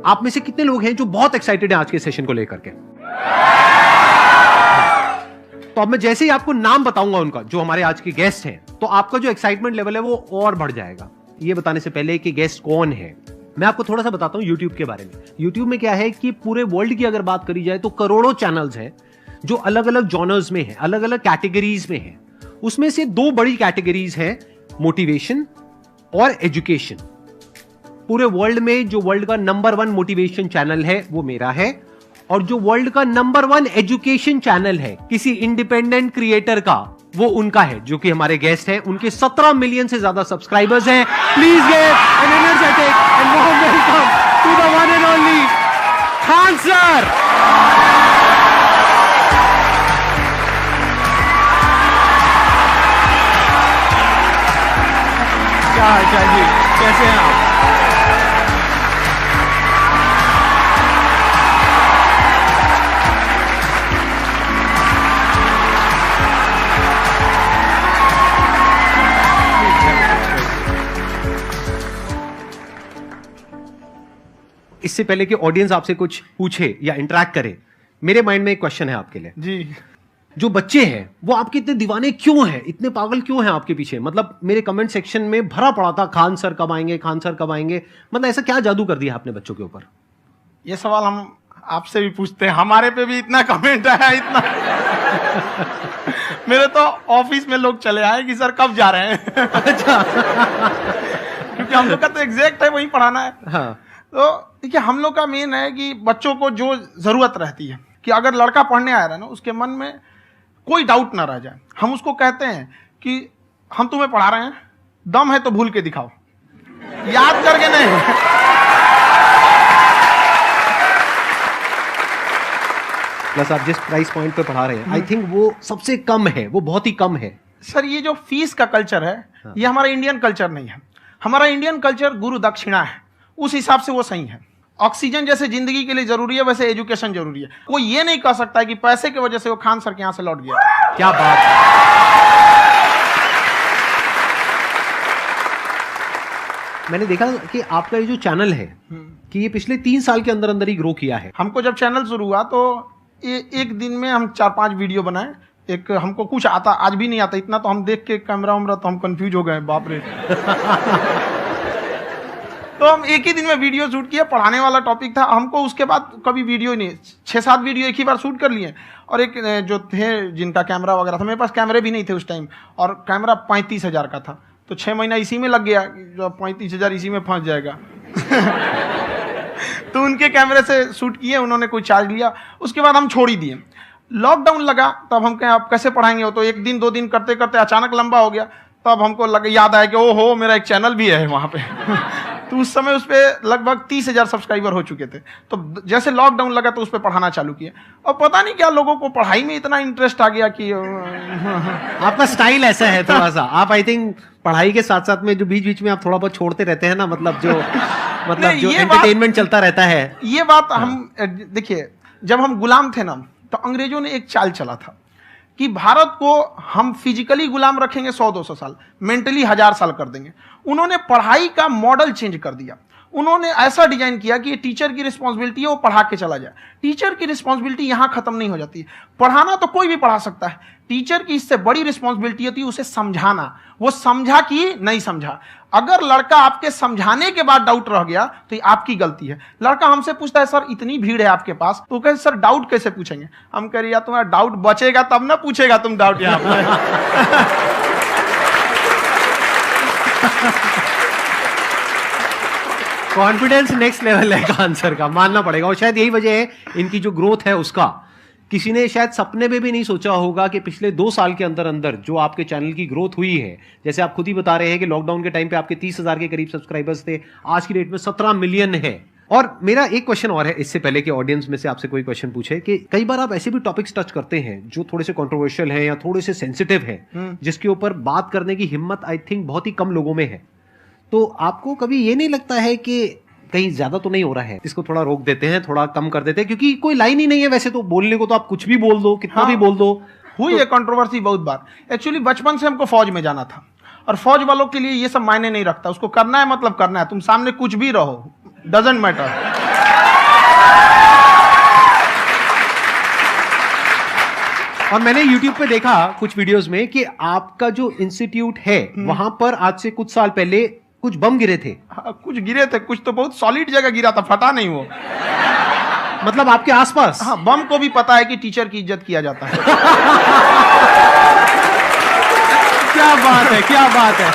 आप में से कितने लोग हैं जो बहुत एक्साइटेड हैं आज के सेशन को लेकर के? तो अब मैं जैसे ही आपको नाम बताऊंगा उनका, जो हमारे आज के गेस्ट हैं, तो आपका जो एक्साइटमेंट लेवल है वो और बढ़ जाएगा। ये बताने से पहले कि गेस्ट कौन है, मैं आपको थोड़ा सा बताता हूं यूट्यूब के बारे में। यूट्यूब में क्या है कि पूरे वर्ल्ड की अगर बात करी जाए तो करोड़ों चैनल्स हैं जो अलग अलग जॉनर्स में हैं, अलग अलग कैटेगरीज में हैं। उसमें से दो बड़ी कैटेगरीज हैं, मोटिवेशन और एजुकेशन। पूरे वर्ल्ड में जो वर्ल्ड का नंबर 1 मोटिवेशन चैनल है वो मेरा है, और जो वर्ल्ड का नंबर 1 एजुकेशन चैनल है किसी इंडिपेंडेंट क्रिएटर का, वो उनका है, जो कि हमारे गेस्ट हैं। उनके 17 मिलियन से ज्यादा सब्सक्राइबर्स हैं। Please give an energetic and warm welcome to the one and only Khan sir. क्या हाल चाल जी, कैसे हैं आप? इससे पहले कि ऑडियंस आपसे कुछ पूछे या इंटरेक्ट करे, मेरे माइंड में एक क्वेश्चन है आपके लिए जी। जो बच्चे हैं वो आपके इतने दीवाने क्यों हैं, इतने पागल क्यों हैं आपके पीछे? मतलब मेरे कमेंट सेक्शन में भरा पड़ा था, खान सर कब आएंगे, खान सर कब आएंगे। मतलब ऐसा क्या जादू कर दिया आपने बच्चों के ऊपर? ये सवाल हम आपसे भी पूछते हैं, हमारे पे भी इतना कमेंट आया, इतना मेरे तो ऑफिस में लोग चले आए कि सर कब जा रहे हैं। अच्छा। क्योंकि हम लोग का तो एग्जैक्ट है, वही पढ़ाना है। हाँ। तो देखिए, हम लोग का मेन है कि बच्चों को जो जरूरत रहती है कि अगर लड़का पढ़ने आ रहा है ना, उसके मन में कोई डाउट ना रह जाए। हम उसको कहते हैं कि हम तुम्हें पढ़ा रहे हैं, दम है तो भूल के दिखाओ, याद करके नहीं। प्लस आप जिस प्राइस पॉइंट पे पढ़ा रहे हैं, आई थिंक वो सबसे कम है, वो बहुत ही कम है। सर ये जो फीस का कल्चर है, हाँ। ये हमारा इंडियन कल्चर नहीं है। हमारा इंडियन कल्चर गुरु दक्षिणा है, उस हिसाब से वो सही है। ऑक्सीजन जैसे जिंदगी के लिए जरूरी है, वैसे एजुकेशन जरूरी है। कोई ये नहीं कह सकता है कि पैसे की वजह से वो खान सर के यहां से लौट गया। क्या बात है। मैंने देखा कि आपका ये जो चैनल है कि ये पिछले 3 साल के अंदर अंदर ही ग्रो किया है। हमको जब चैनल शुरू हुआ तो एक दिन में हम 4-5 वीडियो बनाए। एक हमको कुछ आता, आज भी नहीं आता इतना, तो हम देख के कैमरा वैमरा तो हम कंफ्यूज हो गए, बाप रे। तो हम एक ही दिन में वीडियो शूट किया, पढ़ाने वाला टॉपिक था हमको। उसके बाद कभी वीडियो ही नहीं, 6-7 वीडियो एक ही बार शूट कर लिए। और एक जो थे जिनका कैमरा वगैरह था, मेरे पास कैमरे भी नहीं थे उस टाइम, और कैमरा 35,000 का था, तो 6 महीना इसी में लग गया, जो 35,000 इसी में फंस जाएगा। तो उनके कैमरे से शूट किए, उन्होंने कोई चार्ज लिया, उसके बाद हम छोड़ ही दिए। लॉकडाउन लगा, तब हम कहें आप कैसे पढ़ाएंगे, हो तो 1 दिन 2 दिन करते करते अचानक लंबा हो गया। तब हमको याद आया कि ओहो, मेरा एक चैनल भी है वहाँ पे। तो उस समय उस पर लगभग 30,000 सब्सक्राइबर हो चुके थे। तो जैसे लॉकडाउन लगा तो उस पर पढ़ाना चालू किया, और पता नहीं क्या लोगों को पढ़ाई में इतना इंटरेस्ट आ गया कि आपका स्टाइल ऐसा है थोड़ा सा, आप आई थिंक पढ़ाई के साथ साथ में जो बीच बीच में आप थोड़ा बहुत छोड़ते रहते हैं ना, मतलब जो एंटरटेनमेंट चलता रहता है। ये बात हम देखिए, जब हम गुलाम थे ना, तो अंग्रेजों ने एक चाल चला था कि भारत को हम फिजिकली गुलाम रखेंगे 100-200 साल, मेंटली 1000 साल कर देंगे। उन्होंने पढ़ाई का मॉडल चेंज कर दिया। उन्होंने ऐसा डिजाइन किया कि टीचर की रिस्पॉन्सिबिलिटी है वो पढ़ा के चला जाए। टीचर की रिस्पॉन्सिबिलिटी यहां खत्म नहीं हो जाती है। पढ़ाना तो कोई भी पढ़ा सकता है, टीचर की इससे बड़ी रिस्पॉन्सिबिलिटी होती है उसे समझाना। वो समझा कि नहीं समझा। अगर लड़का आपके समझाने के बाद डाउट रह गया तो ये आपकी गलती है। लड़का हमसे पूछता है सर इतनी भीड़ है आपके पास, तो कहे सर डाउट कैसे पूछेंगे? हम कह रहे यार तुम्हारा डाउट बचेगा तब ना पूछेगा तुम डाउट यहाँ पर। कॉन्फिडेंस नेक्स्ट लेवल है खान सर का, मानना पड़ेगा। और शायद यही वजह है इनकी जो ग्रोथ है उसका। किसी ने शायद सपने में भी नहीं सोचा होगा कि पिछले 2 साल के अंदर अंदर जो आपके चैनल की ग्रोथ हुई है, जैसे आप खुद ही बता रहे हैं कि लॉकडाउन के टाइम पे आपके 30,000 के करीब सब्सक्राइबर्स थे, आज की डेट में 17 मिलियन है। और मेरा एक क्वेश्चन और है, इससे पहले कि ऑडियंस में से आपसे कोई क्वेश्चन पूछे, कि कई बार आप ऐसे भी टॉपिक्स टच करते हैं जो थोड़े से कंट्रोवर्शियल हैं या थोड़े से सेंसिटिव हैं, जिसके ऊपर बात करने की हिम्मत आई थिंक बहुत ही कम लोगों में है। तो आपको कभी ये नहीं लगता है कि कहीं ज्यादा तो नहीं हो रहा है, इसको थोड़ा रोक देते हैं, थोड़ा कम कर देते हैं? क्योंकि कोई लाइन ही नहीं है वैसे तो बोलने को, तो आप कुछ भी बोल दो, कितना भी बोल दो। हुई है कंट्रोवर्सी बहुत बार। एक्चुअली बचपन से हमको फौज में जाना था, और फौज वालों के लिए ये सब मायने नहीं रखता। उसको करना है मतलब करना है, तुम सामने कुछ भी रहो, डजंट मैटर। और मैंने YouTube पे देखा कुछ वीडियोस में कि आपका जो इंस्टीट्यूट है वहां पर आज से कुछ साल पहले कुछ बम गिरे थे। हाँ, कुछ गिरे थे, कुछ तो बहुत सॉलिड जगह गिरा था, फटा नहीं वो। मतलब आपके आसपास? हाँ, बम को भी पता है कि टीचर की इज्जत किया जाता है। क्या बात है, क्या बात है।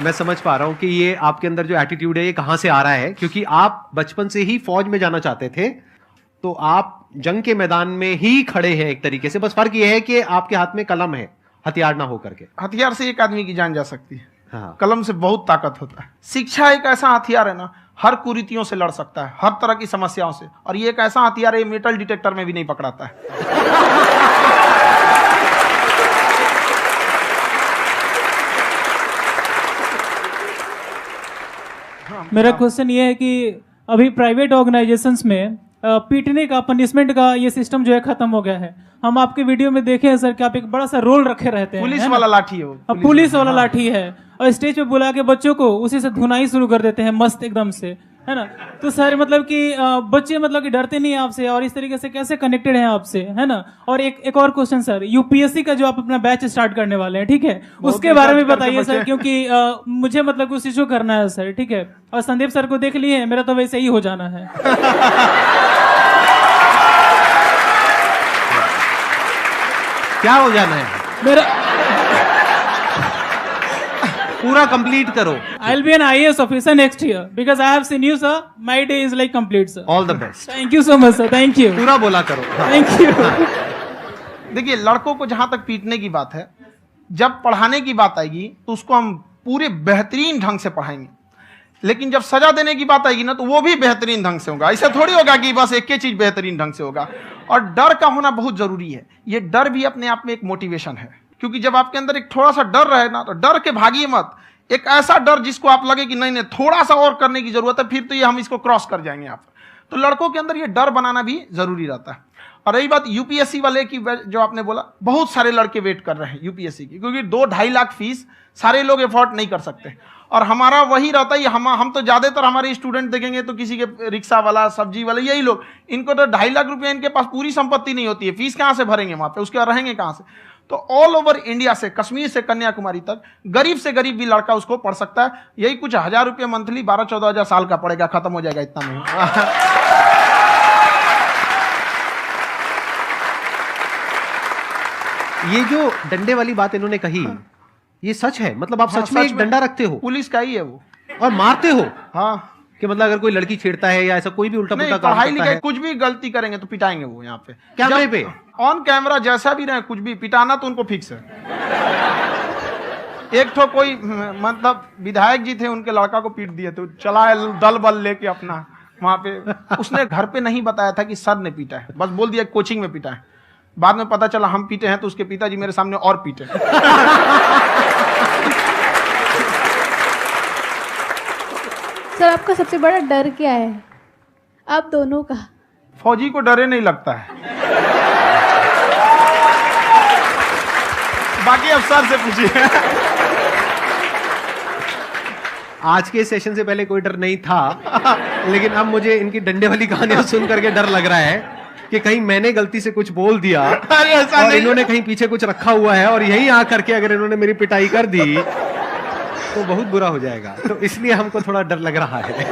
मैं समझ पा रहा हूं कि ये आपके अंदर जो एटीट्यूड है ये कहां से आ रहा है, क्योंकि आप बचपन से ही फौज में जाना चाहते थे, तो आप जंग के मैदान में ही खड़े हैं एक तरीके से। बस फर्क ये है कि आपके हाथ में कलम है, हथियार ना हो करके। हथियार से एक आदमी की जान जा सकती है, हाँ। कलम से बहुत ताकत होता है। शिक्षा एक ऐसा हथियार है ना, हर कुरीतियों से लड़ सकता है, हर तरह की समस्याओं से। और ये एक ऐसा हथियार है, मेटल डिटेक्टर में भी नहीं पकड़ाता है। मेरा क्वेश्चन ये है कि अभी प्राइवेट ऑर्गेनाइजेशंस में पीटने का, पनिशमेंट का ये सिस्टम जो है खत्म हो गया है। हम आपके वीडियो में देखे हैं सर कि आप एक बड़ा सा रोल रखे रहते हैं, पुलिस वाला लाठी है वो, पुलिस वाला लाठी है, और स्टेज पे बुला के बच्चों को उसी से धुनाई शुरू कर देते हैं मस्त एकदम से, है ना। तो सर मतलब कि बच्चे मतलब कि डरते नहीं है आपसे, और इस तरीके से कैसे कनेक्टेड हैं आपसे, है ना। और एक और क्वेश्चन सर, यूपीएससी का जो आप अपना बैच स्टार्ट करने वाले हैं, ठीक है, उसके बारे में बताइए सर, क्योंकि मुझे मतलब कुछ इशू करना है सर, ठीक है। और संदीप सर को देख लिए, मेरा तो वैसे ही हो जाना है। क्या हो जाना है? मेरा पूरा कंप्लीट करो। I'll be an IAS officer next year because I have seen you, sir. My day is like complete, sir. All the best. Thank you so much, sir. Thank you. पूरा बोला करो। Thank you. देखिए, लड़कों को जहां तक पीटने की बात है, जब पढ़ाने की बात आएगी तो उसको हम पूरे बेहतरीन ढंग से पढ़ाएंगे। लेकिन जब सजा देने की बात आएगी ना, तो वो भी बेहतरीन ढंग से होगा। ऐसा थोड़ी होगा कि बस एक ही चीज बेहतरीन ढंग से होगा। और डर का होना बहुत जरूरी है। ये डर भी अपने आप में एक मोटिवेशन है, क्योंकि जब आपके अंदर एक थोड़ा सा डर रहे ना, तो डर के भागिए मत। एक ऐसा डर जिसको आप लगे कि नहीं नहीं थोड़ा सा और करने की जरूरत है, फिर तो ये हम इसको क्रॉस कर जाएंगे यहाँ पर। तो लड़कों के अंदर ये डर बनाना भी जरूरी रहता है। और रही बात यूपीएससी वाले की, जो आपने बोला, बहुत सारे लड़के वेट कर रहे हैं यूपीएससी की, क्योंकि 2-2.5 लाख फीस सारे लोग एफोर्ड नहीं कर सकते। और हमारा वही रहता है, हम तो ज्यादातर हमारे स्टूडेंट देखेंगे तो किसी के रिक्शा वाला, सब्जी वाला, यही लोग, इनको तो 2.5 लाख रुपया, इनके पास पूरी संपत्ति नहीं होती है, फीस कहाँ से भरेंगे वहां पे, उसके बाद रहेंगे कहाँ से। तो ऑल ओवर इंडिया से, कश्मीर से कन्याकुमारी तक, गरीब से गरीब भी लड़का उसको पढ़ सकता है। यही कुछ 1000 रुपये मंथली, 12-14 हजार साल का पड़ेगा, खत्म हो जाएगा इतना में। ये जो डंडे वाली बात इन्होंने कही, ये सच है? मतलब आप सच में एक डंडा रखते हो? पुलिस का ही है वो। और मारते हो? हाँ, कि मतलब अगर कोई लड़की छेड़ता है या ऐसा कोई भी उल्टा पुल्टा काम पढ़ाई करता लिखाई है, कुछ भी गलती करेंगे तो पिटाएंगे वो यहाँ पे, कैमरे पे, ऑन कैमरा, जैसा भी रहे, कुछ भी पिटाना तो उनको फिक्स है। एक तो कोई मतलब विधायक जी थे, उनके लड़का को पीट दिए, तो चला दल बल लेके अपना वहां पे। उसने घर पे नहीं बताया था कि सर ने पीटा है, बस बोल दिया कोचिंग में पीटा है। बाद में पता चला हम पीटे हैं, तो उसके पिताजी मेरे सामने और पीटे। सर, आपका सबसे बड़ा डर क्या है, आप दोनों का? फौजी को डरे नहीं लगता है, बाकी अफसर से पूछिए। आज के सेशन से पहले कोई डर नहीं था, लेकिन अब मुझे इनकी डंडे वाली कहानियां सुन करके डर लग रहा है कि कहीं मैंने गलती से कुछ बोल दिया और इन्होंने कहीं पीछे कुछ रखा हुआ है, और यही आ करके अगर इन्होंने मेरी पिटाई कर दी तो बहुत बुरा हो जाएगा। तो इसलिए हमको थोड़ा डर लग रहा है।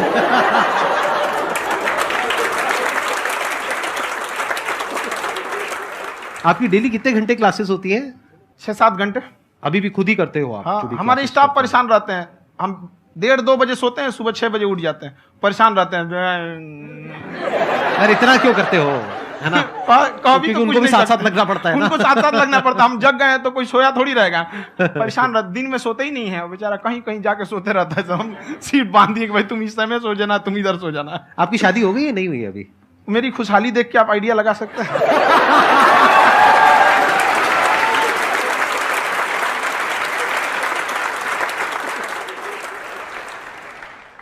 आपकी डेली कितने घंटे क्लासेस होती हैं? 6-7 घंटे। अभी भी खुद ही करते हो आप? हाँ, हमारे स्टाफ परेशान रहते हैं। हम 1:30-2 बजे सोते हैं, सुबह 6 बजे उठ जाते हैं, परेशान रहते हैं। यार इतना क्यों करते हो, है ना? कभी तो उनको भी साथ साथ लगना पड़ता है ना? उनको साथ साथ लगना पड़ता है। हम जग गए हैं तो कोई सोया थोड़ी रहेगा, परेशान रहता, दिन में सोते ही नहीं है बेचारा, कहीं कहीं जाके सोते रहता है। तो हम सीट बांध दिए कि भाई तुम इस समय सो जाना, तुम इधर सो जाना। आपकी शादी हो गई या नहीं हुई अभी? मेरी खुशहाली देख के आप आइडिया लगा सकते हैं।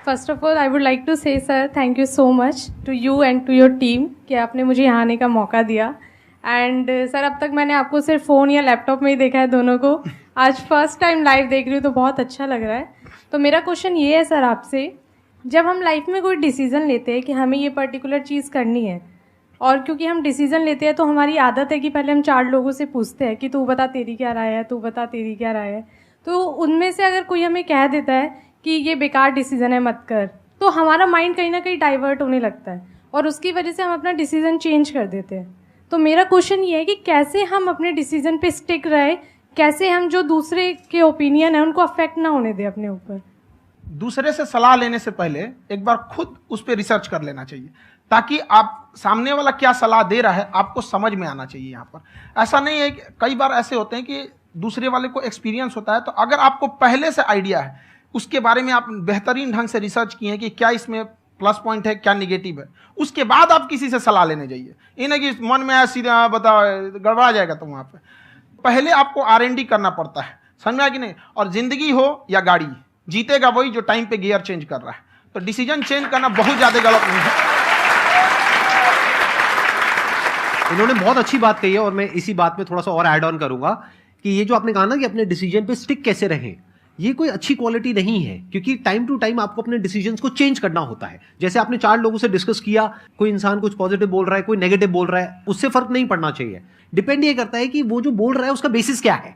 First of all I would like to say sir, thank you so much to you and to your team कि आपने मुझे यहाँ आने का मौका दिया। एंड सर, अब तक मैंने आपको सिर्फ फ़ोन या लैपटॉप में ही देखा है दोनों को, आज फर्स्ट टाइम लाइव देख रही हूँ तो बहुत अच्छा लग रहा है। तो मेरा क्वेश्चन ये है सर आपसे जब हम लाइफ में कोई डिसीज़न लेते हैं कि हमें ये पर्टिकुलर चीज़ करनी है, और क्योंकि हम डिसीज़न लेते हैं तो हमारी आदत है कि पहले हम 4 लोगों से पूछते हैं कि तू बता तेरी क्या राय है, तू बता तेरी क्या राय है। तो उनमें से अगर कोई हमें कह देता है कि ये बेकार डिसीज़न है मत कर, तो हमारा माइंड कहीं ना कहीं डाइवर्ट होने लगता है और उसकी वजह से हम अपना डिसीज़न चेंज कर देते हैं। तो मेरा क्वेश्चन ये है कि कैसे हम अपने डिसीज़न पे स्टिक रहे, कैसे हम जो दूसरे के ओपिनियन है उनको अफेक्ट ना होने दें अपने ऊपर। दूसरे से सलाह लेने से पहले एक बार खुद उस पर रिसर्च कर लेना चाहिए, ताकि आप सामने वाला क्या सलाह दे रहा है आपको समझ में आना चाहिए। यहाँ पर ऐसा नहीं है कि कई बार ऐसे होते हैं कि दूसरे वाले को एक्सपीरियंस होता है, तो अगर आपको पहले से आइडिया है, उसके बारे में आप बेहतरीन ढंग से रिसर्च किए हैं कि क्या इसमें प्लस पॉइंट है क्या निगेटिव है, उसके बाद आप किसी से सलाह लेने जाइए। ये नहीं कि मन में आया सीधे बताओ, गड़बड़ा जाएगा। तो वहाँ पे पहले आपको R&D करना पड़ता है, समझ में आया कि नहीं। और जिंदगी हो या गाड़ी, जीतेगा वही जो टाइम पे गियर चेंज कर रहा है। तो डिसीजन चेंज करना बहुत ज्यादा गलत नहीं है। इन्होंने बहुत अच्छी बात कही है और मैं इसी बात में थोड़ा सा और ऐड ऑन करूंगा कि ये जो आपने कहा ना कि अपने डिसीजन पे स्टिक कैसे रहें, ये कोई अच्छी क्वालिटी नहीं है, क्योंकि टाइम टू टाइम आपको अपने डिसीजंस को चेंज करना होता है। जैसे आपने 4 लोगों से डिस्कस किया, कोई इंसान कुछ पॉजिटिव बोल रहा है, कोई नेगेटिव बोल रहा है, उससे फर्क नहीं पड़ना चाहिए। डिपेंड ये करता है कि वो जो बोल रहा है उसका बेसिस क्या है,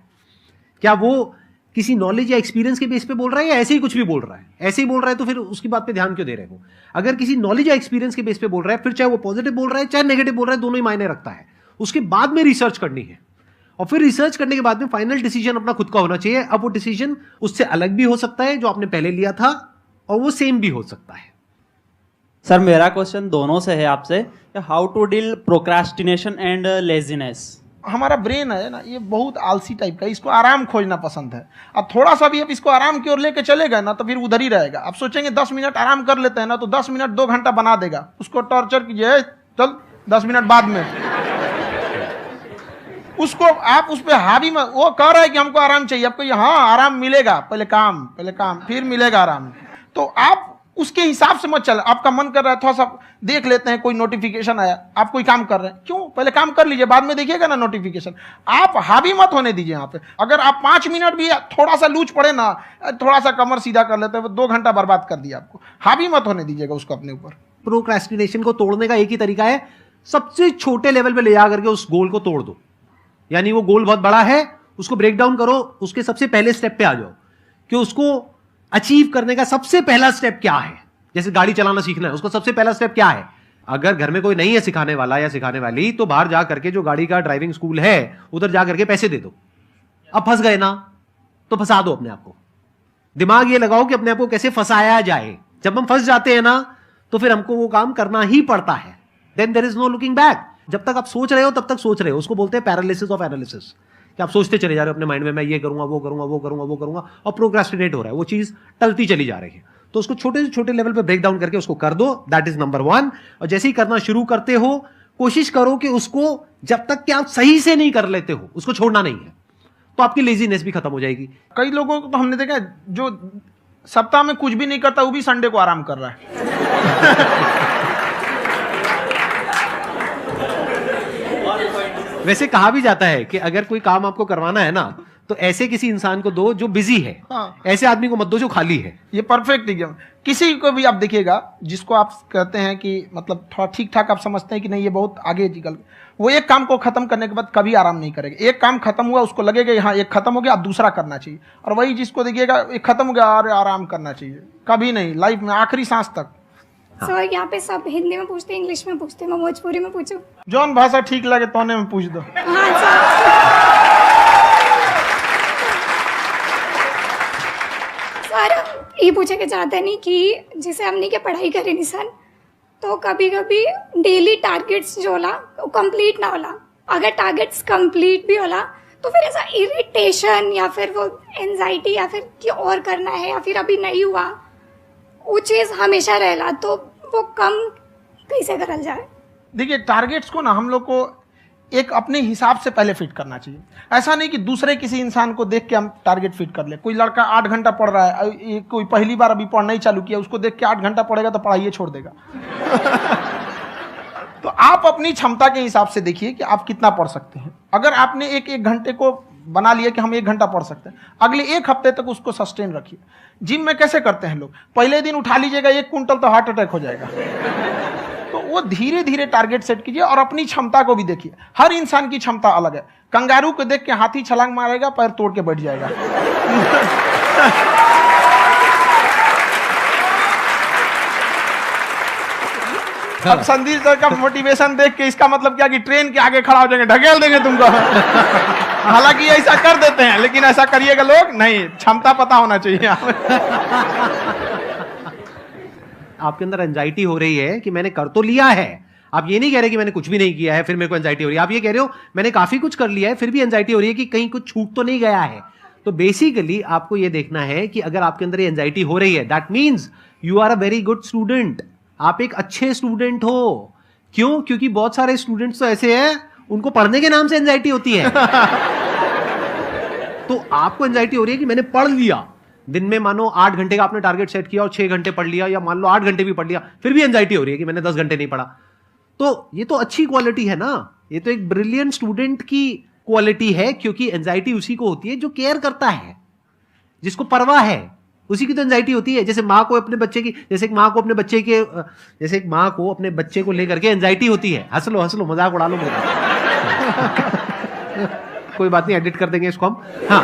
क्या वो किसी नॉलेज या एक्सपीरियंस के बेस पे बोल रहा है या ऐसे ही कुछ भी बोल रहा है। ऐसे ही बोल रहा है तो फिर उसकी बात पे ध्यान क्यों दे रहे हो। अगर किसी नॉलेज या एक्सपीरियंस के बेस पे बोल रहा है, फिर चाहे वो पॉजिटिव बोल रहा है चाहे नेगेटिव बोल रहा है, दोनों ही मायने रखता है। उसके बाद में रिसर्च करनी है और फिर रिसर्च करने के बाद में फाइनल डिसीजन अपना खुद का होना चाहिए। अब वो डिसीजन उससे अलग भी हो सकता है जो आपने पहले लिया था, और वो सेम भी हो सकता है। सर मेरा क्वेश्चन दोनों से है आपसे, how to deal procrastination and laziness. हमारा ब्रेन है ना, ये बहुत आलसी टाइप का, इसको आराम खोजना पसंद है। अब थोड़ा सा भी आप इसको आराम की ओर लेके चले गए ना तो फिर उधर ही रहेगा। आप सोचेंगे 10 मिनट आराम कर लेते हैं ना, तो 10 मिनट 2 घंटा बना देगा। उसको टॉर्चर कीजिए, चल 10 मिनट बाद में। उसको आप उस पर हावी में, वो कह रहा है कि हमको आराम चाहिए, आपको हाँ आराम मिलेगा, पहले काम फिर मिलेगा आराम। तो आप उसके हिसाब से मत चल। आपका मन कर रहा है थोड़ा सा देख लेते हैं, कोई नोटिफिकेशन आया, आप कोई काम कर रहे हैं, क्यों पहले काम कर लीजिए, बाद में देखिएगा ना नोटिफिकेशन। आप हावी मत होने दीजिए यहाँ पे। अगर आप 5 मिनट भी थोड़ा सा लूज पड़े ना, थोड़ा सा कमर सीधा कर लेते हैं, 2 घंटा बर्बाद कर दिया आपको। हावी मत होने दीजिएगा उसको अपने ऊपर। प्रोक्रेस्टिनेशन को तोड़ने का एक ही तरीका है, सबसे छोटे लेवल पे ले जा करके उस गोल को तोड़ दो। यानी वो गोल बहुत बड़ा है, उसको ब्रेक डाउन करो, उसके सबसे पहले स्टेप पे आ जाओ कि उसको अचीव करने का सबसे पहला स्टेप क्या है। जैसे गाड़ी चलाना सीखना है, उसका सबसे पहला स्टेप क्या है। अगर घर में कोई नहीं है सिखाने वाला या सिखाने वाली, तो बाहर जा करके जो गाड़ी का ड्राइविंग स्कूल है उधर जा करके पैसे दे दो। अब फंस गए ना तो फंसा दो अपने आप को। दिमाग ये लगाओ कि अपने आप को कैसे फंसाया जाए। जब हम फंस जाते हैं ना तो फिर हमको वो काम करना ही पड़ता है। Then there is no looking back. जब तक आप सोच रहे हो तब तक सोच रहे हो, उसको बोलते हैं पैरालिसिस ऑफ एनालिसिस, कि आप सोचते चले जा रहे हो अपने माइंड में, मैं ये करूंगा वो करूंगा वो करूंगा वो करूंगा, और प्रोक्रेस्टिनेट हो रहा है, वो चीज टलती चली जा रही है। तो उसको छोटे से छोटे लेवल पे ब्रेक डाउन करके उसको कर दो, दैट इज नंबर 1। और जैसे ही करना शुरू करते हो, कोशिश करो कि उसको जब तक कि आप सही से नहीं कर लेते हो उसको छोड़ना नहीं है, तो आपकी लेजीनेस भी खत्म हो जाएगी। कई लोगों को तो हमने देखा जो सप्ताह में कुछ भी नहीं करता, वो भी संडे को आराम कर रहा है। वैसे कहा भी जाता है कि अगर कोई काम आपको करवाना है ना तो ऐसे किसी इंसान को दो जो बिजी है। हाँ। ऐसे आदमी को मत दो जो खाली है। ये परफेक्ट एग्जाम। किसी को भी आप देखिएगा जिसको आप कहते हैं कि मतलब थोड़ा ठीक ठाक आप समझते हैं कि नहीं ये बहुत आगे निकल, वो एक काम को खत्म करने के बाद कभी आराम नहीं करेगा। एक काम खत्म हुआ उसको लगेगा हाँ एक खत्म हो गया, अब दूसरा करना चाहिए। और वही जिसको देखिएगा एक खत्म हो गया और आराम करना चाहिए, कभी नहीं, लाइफ में आखिरी सांस तक। सर यहाँ पे सब हिंदी में पूछते हैं, इंग्लिश में पूछते हैं, मैं भोजपुरी में पूछूं? जौन भाषा ठीक लगे तोने में पूछ दो। हाँ सर। सर ये पूछे के चाहते नहीं कि जैसे हमने के पढ़ाई करे निशान, तो कभी कभी डेली टारगेट्स जो होला वो कंप्लीट ना होला। अगर टारगेट्स कंप्लीट भी होला तो फिर ऐसा इरिटेशन या फिर वो एंजाइटी या फिर कि और करना है या फिर अभी नहीं हुआ, वो चीज़ हमेशा रहेला, तो वो कम कैसे करल जाए? देखिए टारगेट्स को ना हम लोग को एक अपने हिसाब से पहले फिट करना चाहिए। ऐसा नहीं कि दूसरे किसी इंसान को देख के हम टारगेट फिट कर ले। कोई लड़का 8 घंटा पढ़ रहा है, कोई पहली बार अभी पढ़ना ही चालू किया, उसको देख के 8 घंटा पढ़ेगा तो पढ़ाई छोड़ देगा। तो आप अपनी क्षमता के हिसाब से देखिए कि आप कितना पढ़ सकते हैं। अगर आपने एक घंटे को बना लिए कि हम 1 घंटा पढ़ सकते हैं, अगले 1 हफ्ते तक उसको सस्टेन रखिए। जिम में कैसे करते हैं लोग, पहले दिन उठा लीजिएगा 1 कुंटल तो हार्ट अटैक हो जाएगा। तो वो धीरे धीरे टारगेट सेट कीजिए और अपनी क्षमता को भी देखिए। हर इंसान की क्षमता अलग है। कंगारू को देख के हाथी छलांग मारेगा, पैर तोड़ के बैठ जाएगा। अब संदीप सर का मोटिवेशन देख के इसका मतलब क्या कि ट्रेन के आगे खड़ा हो जाएंगे, ढकेल देंगे तुमको। हालांकि ऐसा कर देते हैं, लेकिन ऐसा करिएगा लोग नहीं, क्षमता पता होना चाहिए। आपके अंदर एंजाइटी हो रही है कि मैंने कर तो लिया है, आप ये नहीं कह रहे कि मैंने कुछ भी नहीं किया है फिर मेरे को एंजाइटी हो रही है, आप ये कह रहे हो मैंने काफी कुछ कर लिया है फिर भी एंजाइटी हो रही है कि कहीं कुछ छूट तो नहीं गया है। तो बेसिकली आपको ये देखना है कि अगर आपके अंदर ये एंजाइटी हो रही है, that means you are a very good student, आप एक अच्छे स्टूडेंट हो। क्यों? क्योंकि बहुत सारे स्टूडेंट्स तो ऐसे हैं उनको पढ़ने के नाम से एंजाइटी होती है। तो आपको एंजाइटी हो रही है कि मैंने पढ़ लिया, दिन में मानो 8 घंटे का आपने टारगेट सेट किया और 6 घंटे पढ़ लिया, या मान लो 8 घंटे भी पढ़ लिया, फिर भी एंजाइटी हो रही है कि मैंने 10 घंटे नहीं पढ़ा। तो ये तो अच्छी क्वालिटी है ना, ये तो एक ब्रिलियंट स्टूडेंट की क्वालिटी है, क्योंकि एंजाइटी उसी को होती है जो केयर करता है, जिसको परवाह है, उसी की तो एंजाइटी होती है। जैसे माँ को अपने बच्चे की, जैसे एक माँ को अपने बच्चे के, जैसे एक माँ को अपने बच्चे को लेकर के एंजाइटी होती है। हंस लो मजाक उड़ा लो मेरा। कोई बात नहीं, एडिट कर देंगे इसको हम। हाँ।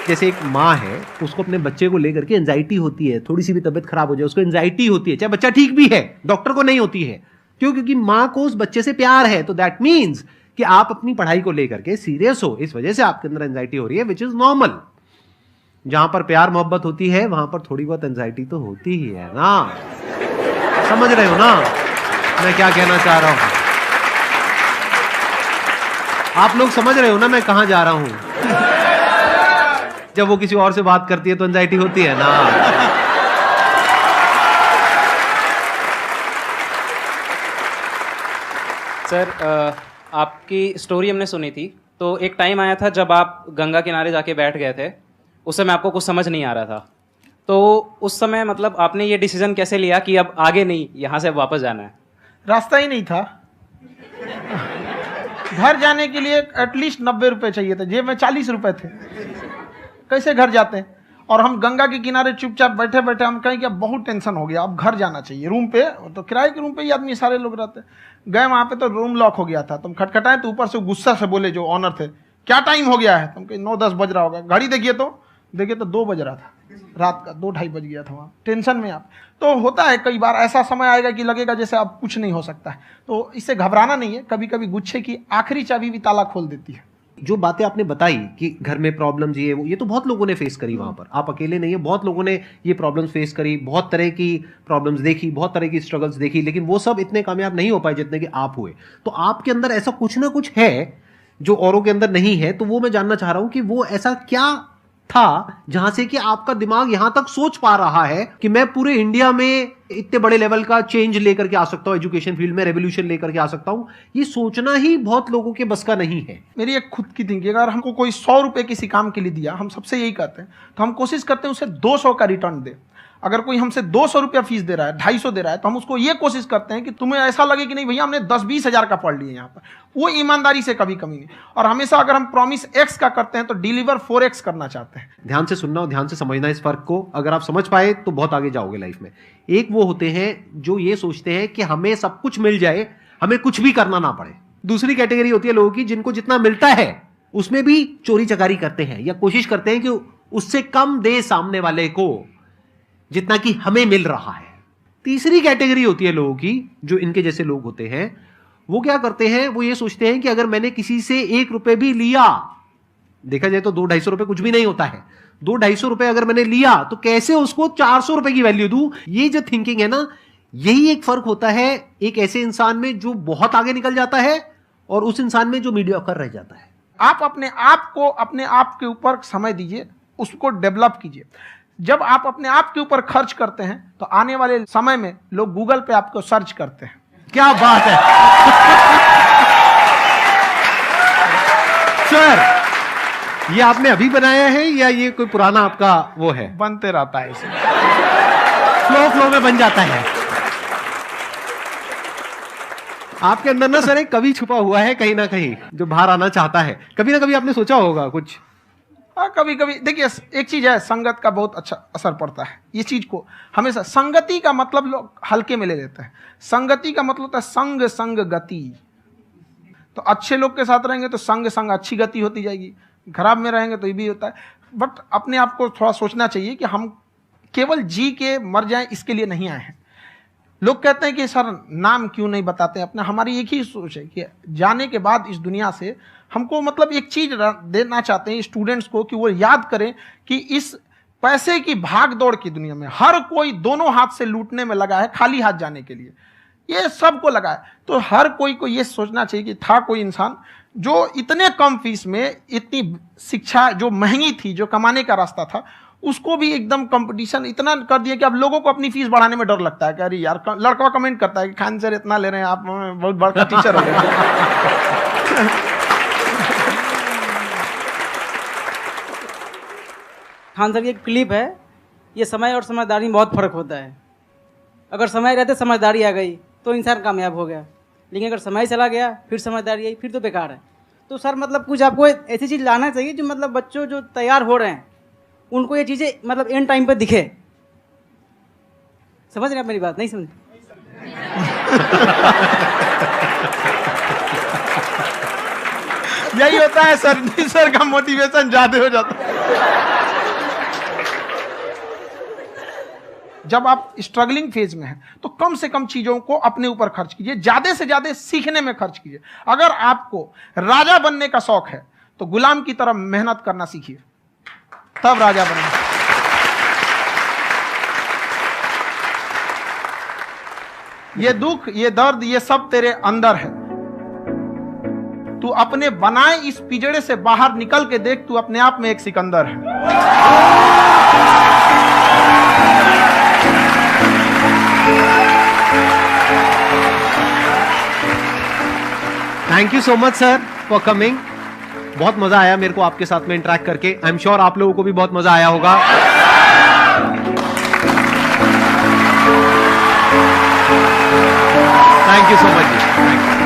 जैसे एक माँ है, उसको अपने बच्चे को लेकर के एंजाइटी होती है, थोड़ी सी भी तबीयत खराब हो जाए उसको एंजाइटी होती है, चाहे बच्चा ठीक भी है, डॉक्टर को नहीं होती है। क्यों? क्योंकि माँ को उस बच्चे से प्यार है। तो दैट मीन्स कि आप अपनी पढ़ाई को लेकर के सीरियस हो, इस वजह से आपके अंदर एंजाइटी हो रही है, विच इज नॉर्मल। जहां पर प्यार मोहब्बत होती है वहां पर थोड़ी बहुत एंजाइटी तो होती ही है ना। समझ रहे हो ना मैं क्या कहना चाह रहा हूं? आप लोग समझ रहे हो ना मैं कहां जा रहा हूं? जब वो किसी और से बात करती है तो एंजाइटी होती है ना। सर, आपकी स्टोरी हमने सुनी थी, तो एक टाइम आया था जब आप गंगा किनारे जाके बैठ गए थे, उस समय आपको कुछ समझ नहीं आ रहा था, तो उस समय मतलब आपने ये डिसीजन कैसे लिया कि अब आगे नहीं, यहाँ से वापस जाना है? रास्ता ही नहीं था। घर जाने के लिए एटलीस्ट 90 रुपए चाहिए थे, जेब में 40 रुपए थे, कैसे घर जाते हैं? और हम गंगा के किनारे चुपचाप बैठे बैठे हम कहें कि अब बहुत टेंशन हो गया, अब घर जाना चाहिए। रूम पे, तो किराए के रूम पे ही आदमी सारे लोग रहते। गए वहां पे तो रूम लॉक हो गया था, तुम खटखटाए तो ऊपर से गुस्सा से बोले जो ऑनर थे, क्या टाइम हो गया है? तुम कहे 9-10 बज रहा होगा। घड़ी देखिए तो 2 बज रहा था रात का, 2-2:30 बज गया था वहाँ। टेंशन में आप, तो होता है कई बार ऐसा समय आएगा कि लगेगा जैसे अब कुछ नहीं हो सकता है, तो इससे घबराना नहीं है। कभी कभी गुच्छे की आखिरी चाबी भी ताला खोल देती है। जो बातें आपने बताई कि घर में प्रॉब्लम्स ये तो बहुत लोगों ने फेस करी वहां पर, आप अकेले नहीं है, बहुत लोगों ने ये प्रॉब्लम्स फेस करी, बहुत तरह की प्रॉब्लम्स देखी, बहुत तरह की स्ट्रगल्स देखी, लेकिन वो सब इतने कामयाब नहीं हो पाए जितने कि आप हुए। तो आपके अंदर ऐसा कुछ ना कुछ है जो औरों के अंदर नहीं है, तो वो मैं जानना चाह रहा हूं कि वो ऐसा क्या था जहां से कि आपका दिमाग यहां तक सोच पा रहा है कि मैं पूरे इंडिया में इतने बड़े लेवल का चेंज लेकर के आ सकता हूं, एजुकेशन फील्ड में रेवोल्यूशन लेकर के आ सकता हूं। ये सोचना ही बहुत लोगों के बस का नहीं है। मेरी एक खुद की थिंकिंग, अगर हमको कोई 100 रुपए किसी काम के लिए दिया, हम सबसे यही कहते हैं, तो हम कोशिश करते हैं उसे 200 का रिटर्न दे। अगर कोई हमसे 200 रुपया फीस दे रहा है, 250 दे रहा है, तो हम उसको ये कोशिश करते हैं कि तुम्हें ऐसा लगे कि नहीं भैया हमने 10-20 हज़ार का पढ़ लिया यहाँ पर। वो ईमानदारी से कभी कमी नहीं। और हमेशा अगर हम प्रॉमिस एक्स का करते हैं तो डिलीवर 4x करना चाहते हैं। ध्यान से सुनना और ध्यान से समझना इस फर्क को, अगर आप समझ पाए तो बहुत आगे जाओगे लाइफ में। एक वो होते हैं जो ये सोचते हैं कि हमें सब कुछ मिल जाए, हमें कुछ भी करना ना पड़े। दूसरी कैटेगरी होती है लोगों की जिनको जितना मिलता है उसमें भी चोरी चकारी करते हैं या कोशिश करते हैं कि उससे कम दे सामने वाले को जितना कि हमें मिल रहा है। तीसरी कैटेगरी होती है लोगों की, जो इनके जैसे लोग होते हैं, वो क्या करते हैं, वो ये सोचते हैं कि अगर मैंने किसी से 1 रुपए भी लिया, देखा जाए तो 200-250 रुपए कुछ भी नहीं होता है, 200-250 रुपए अगर मैंने लिया तो कैसे उसको 400 रुपए की वैल्यू दूं। ये जो थिंकिंग है ना, यही एक फर्क होता है एक ऐसे इंसान में जो बहुत आगे निकल जाता है और उस इंसान में जो मीडियोकर रह जाता है। आप अपने आप को अपने आप के ऊपर समय दीजिए, उसको डेवलप कीजिए। जब आप अपने आप के ऊपर खर्च करते हैं तो आने वाले समय में लोग गूगल पे आपको सर्च करते हैं। क्या बात है सर, ये आपने अभी बनाया है या ये कोई पुराना आपका वो है? बनते रहता है, इसे फ्लो में बन जाता है। आपके अंदर ना सर एक कवि छुपा हुआ है कहीं ना कहीं जो बाहर आना चाहता है। कभी ना कभी आपने सोचा होगा कुछ। हाँ, कभी कभी देखिए, एक चीज है, संगत का बहुत अच्छा असर पड़ता है। ये चीज को हमेशा, संगति का मतलब लोग हल्के में ले लेते हैं। संगति का मतलब होता है संग संग गति। तो अच्छे लोग के साथ रहेंगे तो संग संग अच्छी गति होती जाएगी, खराब में रहेंगे तो ये भी होता है। बट अपने आप को थोड़ा सोचना चाहिए कि हम केवल जी के मर जाएं इसके लिए नहीं आए हैं। लोग कहते हैं कि सर नाम क्यों नहीं बताते अपना। हमारी एक ही सोच है कि जाने के बाद इस दुनिया से हमको मतलब एक चीज देना चाहते हैं स्टूडेंट्स को, कि वो याद करें कि इस पैसे की भाग दौड़ की दुनिया में हर कोई दोनों हाथ से लूटने में लगा है खाली हाथ जाने के लिए। ये सबको लगा है। तो हर कोई को ये सोचना चाहिए कि था कोई इंसान जो इतने कम फीस में इतनी शिक्षा जो महंगी थी, जो कमाने का रास्ता था, उसको भी एकदम कंपटीशन इतना कर दिया कि अब लोगों को अपनी फीस बढ़ाने में डर लगता है कि अरे यार, लड़का कमेंट करता है कि खान सर इतना ले रहे हैं, आप बहुत बड़ा टीचर हो गए। खान सर की एक क्लिप है, ये समय और समझदारी में बहुत फर्क होता है। अगर समय रहते समझदारी आ गई तो इंसान कामयाब हो गया, लेकिन अगर समय चला गया फिर समझदारी आई फिर तो बेकार है। तो सर मतलब कुछ आपको ऐसी चीज़ लाना चाहिए जो मतलब बच्चों जो तैयार हो रहे हैं उनको ये चीज़ें मतलब एंड टाइम पर दिखे। समझ रहे हैं आप मेरी बात? नहीं समझ? यही होता है सर, सर का मोटिवेशन ज्यादा हो जाता है। जब आप स्ट्रगलिंग फेज में हैं तो कम से कम चीजों को अपने ऊपर खर्च कीजिए, ज्यादा से ज्यादा सीखने में खर्च कीजिए। अगर आपको राजा बनने का शौक है तो गुलाम की तरह मेहनत करना सीखिए, तब राजा बनेंगे। ये दुख, ये दर्द, ये सब तेरे अंदर है। तू अपने बनाए इस पिजड़े से बाहर निकल के देख, तू अपने आप में एक सिकंदर है। Thank you so much sir for coming. बहुत मजा आया मेरे को आपके साथ में इंटरेक्ट करके। आई एम श्योर आप लोगों को भी बहुत मजा आया होगा। Thank you so much.